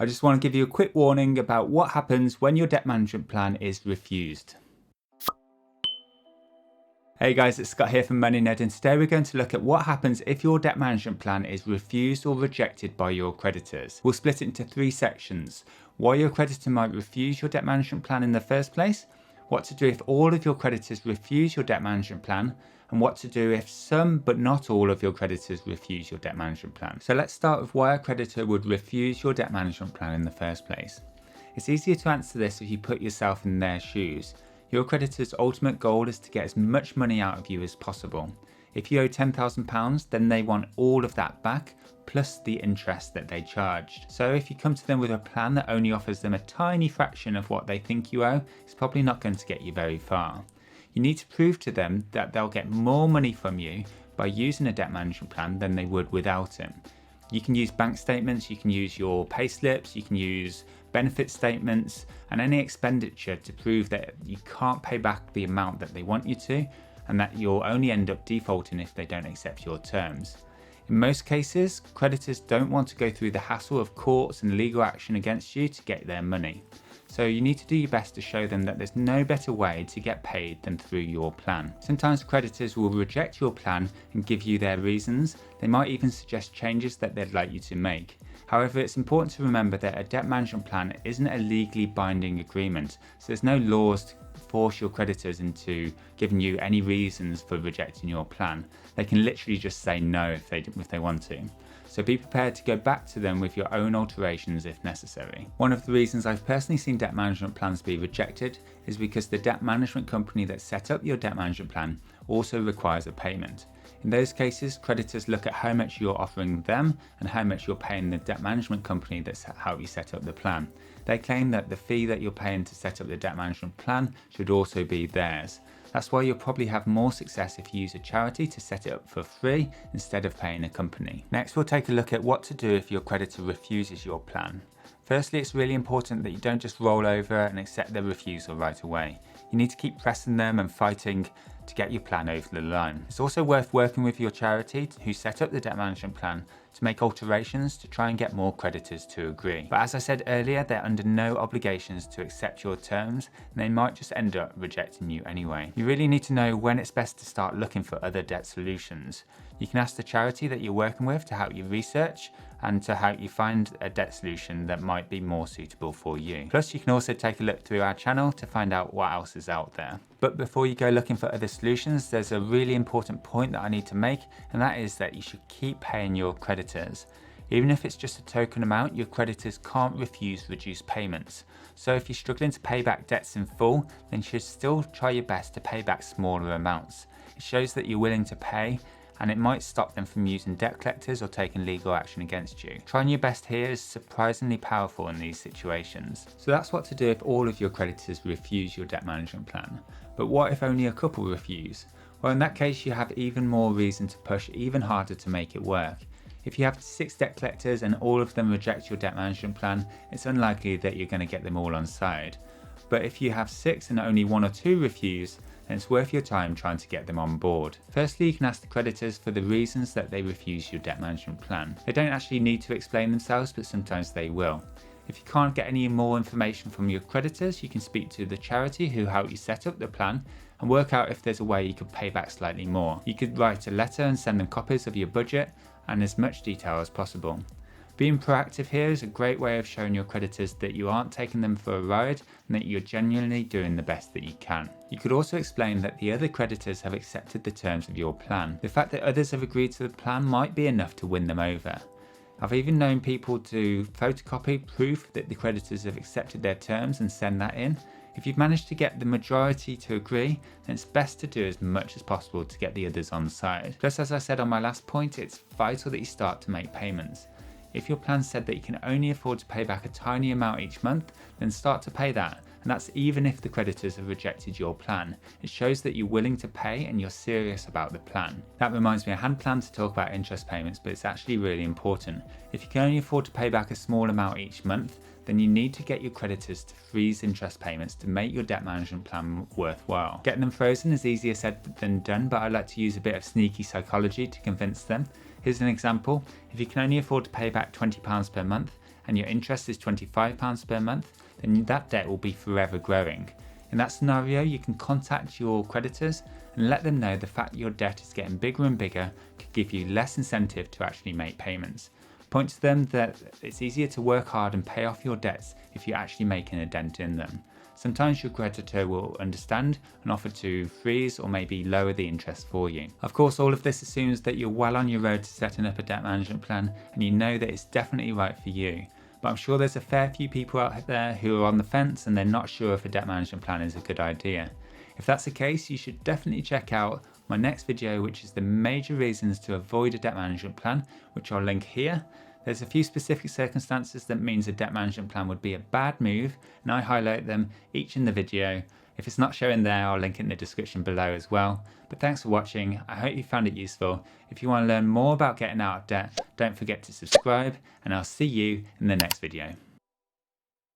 I just want to give you a quick warning about what happens when your debt management plan is refused. Hey guys, it's Scott here from MoneyNerd, and today we're going to look at what happens if your debt management plan is refused or rejected by your creditors. We'll split it into three sections: why your creditor might refuse your debt management plan in the first place, what to do if all of your creditors refuse your debt management plan, and what to do if some but not all of your creditors refuse your debt management plan. So let's start with why a creditor would refuse your debt management plan in the first place. It's easier to answer this if you put yourself in their shoes. Your creditor's ultimate goal is to get as much money out of you as possible. If you owe £10,000, then they want all of that back, plus the interest that they charged. So if you come to them with a plan that only offers them a tiny fraction of what they think you owe, it's probably not going to get you very far. You need to prove to them that they'll get more money from you by using a debt management plan than they would without it. You can use bank statements, you can use your pay slips, you can use benefit statements and any expenditure to prove that you can't pay back the amount that they want you to, and that you'll only end up defaulting if they don't accept your terms. In most cases, creditors don't want to go through the hassle of courts and legal action against you to get their money. So you need to do your best to show them that there's no better way to get paid than through your plan. Sometimes creditors will reject your plan and give you their reasons. They might even suggest changes that they'd like you to make. However, it's important to remember that a debt management plan isn't a legally binding agreement, so there's no laws to force your creditors into giving you any reasons for rejecting your plan. They can literally just say no if they want to. So be prepared to go back to them with your own alterations if necessary. One of the reasons I've personally seen debt management plans be rejected is because the debt management company that set up your debt management plan also requires a payment. In those cases, creditors look at how much you're offering them and how much you're paying the debt management company that's helped you set up the plan. They claim that the fee that you're paying to set up the debt management plan should also be theirs. That's why you'll probably have more success if you use a charity to set it up for free instead of paying a company. Next, we'll take a look at what to do if your creditor refuses your plan. Firstly, it's really important that you don't just roll over and accept their refusal right away. You need to keep pressing them and fighting to get your plan over the line. It's also worth working with your charity who set up the debt management plan to make alterations to try and get more creditors to agree. But as I said earlier, they're under no obligations to accept your terms, and they might just end up rejecting you anyway. You really need to know when it's best to start looking for other debt solutions. You can ask the charity that you're working with to help you research and to help you find a debt solution that might be more suitable for you. Plus, you can also take a look through our channel to find out what else is out there. But before you go looking for other solutions, there's a really important point that I need to make, and that is that you should keep paying your creditors. Even if it's just a token amount, your creditors can't refuse reduced payments. So if you're struggling to pay back debts in full, then you should still try your best to pay back smaller amounts. It shows that you're willing to pay, and it might stop them from using debt collectors or taking legal action against you. Trying your best here is surprisingly powerful in these situations. So that's what to do if all of your creditors refuse your debt management plan. But what if only a couple refuse? Well, in that case, you have even more reason to push even harder to make it work. If you have 6 debt collectors and all of them reject your debt management plan, it's unlikely that you're going to get them all on side. But if you have 6 and only 1 or 2 refuse, then it's worth your time trying to get them on board. Firstly, you can ask the creditors for the reasons that they refuse your debt management plan. They don't actually need to explain themselves, but sometimes they will. If you can't get any more information from your creditors, you can speak to the charity who helped you set up the plan and work out if there's a way you could pay back slightly more. You could write a letter and send them copies of your budget and as much detail as possible. Being proactive here is a great way of showing your creditors that you aren't taking them for a ride and that you're genuinely doing the best that you can. You could also explain that the other creditors have accepted the terms of your plan. The fact that others have agreed to the plan might be enough to win them over. I've even known people to photocopy proof that the creditors have accepted their terms and send that in. If you've managed to get the majority to agree, then it's best to do as much as possible to get the others on side. Plus, as I said on my last point, it's vital that you start to make payments. If your plan said that you can only afford to pay back a tiny amount each month, then start to pay that. And that's even if the creditors have rejected your plan. It shows that you're willing to pay and you're serious about the plan. That reminds me, I hadn't planned to talk about interest payments, but it's actually really important. If you can only afford to pay back a small amount each month, then you need to get your creditors to freeze interest payments to make your debt management plan worthwhile. Getting them frozen is easier said than done, but I like to use a bit of sneaky psychology to convince them. Here's an example. If you can only afford to pay back £20 per month and your interest is £25 per month, then that debt will be forever growing. In that scenario, you can contact your creditors and let them know the fact your debt is getting bigger and bigger could give you less incentive to actually make payments. Point to them that it's easier to work hard and pay off your debts if you're actually making a dent in them. Sometimes your creditor will understand and offer to freeze or maybe lower the interest for you. Of course, all of this assumes that you're well on your road to setting up a debt management plan and you know that it's definitely right for you. But I'm sure there's a fair few people out there who are on the fence and they're not sure if a debt management plan is a good idea. If that's the case, you should definitely check out my next video, which is the major reasons to avoid a debt management plan, which I'll link here. There's a few specific circumstances that means a debt management plan would be a bad move, and I highlight them each in the video. If it's not showing there, I'll link it in the description below as well. But thanks for watching. I hope you found it useful. If you want to learn more about getting out of debt, don't forget to subscribe, and I'll see you in the next video.